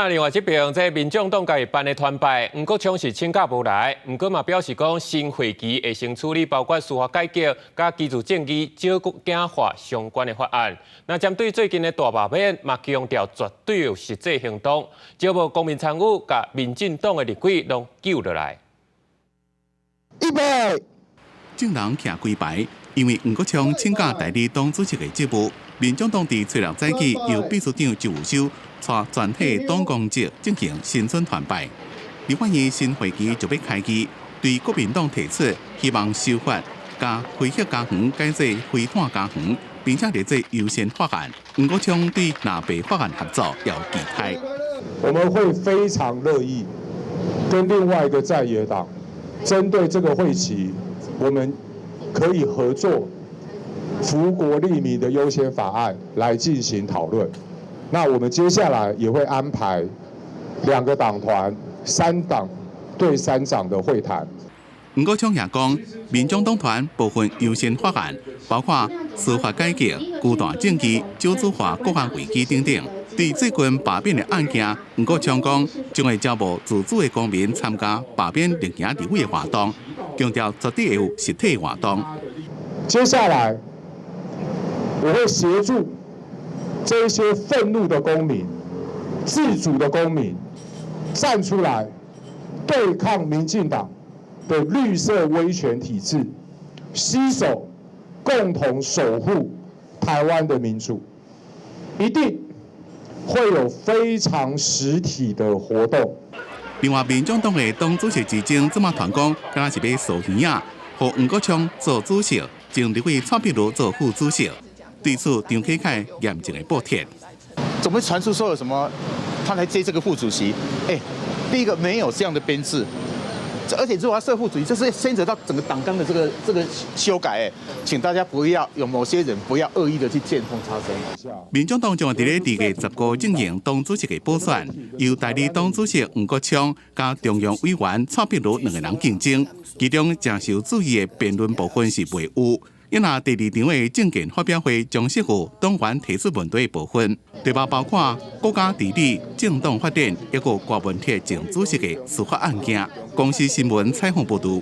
另外这边，这民众党家己办的团拜，吴国昌是请假无来，不过嘛表示讲新会期会先处理包括司法改革、甲基础建议、少简化相关的法案。那针对最近的大罢免，嘛强调绝对有实际行动，招募公民参与，甲民进党的立委拢救落来。预备，众人徛规排，因为吴国昌请假代理党主席的职务，民众党伫初六早起由秘书长周武修。带全体党公职进行新春团拜，立法院新会期就要开机，对国民党提出希望修法加非核家园改做非碳家园，并且列做优先法案。吴国昌对纳备法案合作要期待。我们会非常乐意跟另外一个在野党针对这个会期，我们可以合作福国利民的优先法案来进行讨论。那我们接下来也会安排2个党团3党对3长的会谈。吴国昌也讲，民众党团部分优先法案，包括司法改革、孤大政治、少子化国安危机等等。对最近罢免的案件，吴国昌讲将会招募自主的公民参加罢免立行立委的活动，强调绝对有实体活动。接下来我会协助这一些愤怒的公民、自主的公民站出来，对抗民进党的绿色威权体制，携手共同守护台湾的民主，一定会有非常实体的活动。另外，民众党的党主席之争这么团讲，敢若是要扫耳啊，和吴国昌做主席，将立委蔡壁如做副主席。对此，张启凯严正的补贴。怎么传出说有什么他来接这个副主席？第一个没有这样的编制，而且如果要设副主席，这是牵扯到整个党纲的这个修改。请大家不要有某些人不要恶意的去见缝插针。民众党将在2月19日进行党主席的补选，由代理党主席吴国昌加中央委员蔡壁如2个人竞争，其中正受注意的辩论部分是未有。因那第2场的政见发表会将适合党员提出问题的部分，题目包括国家治理、政党发展，一个国文体前主席的司法案件。公司新闻采访报道。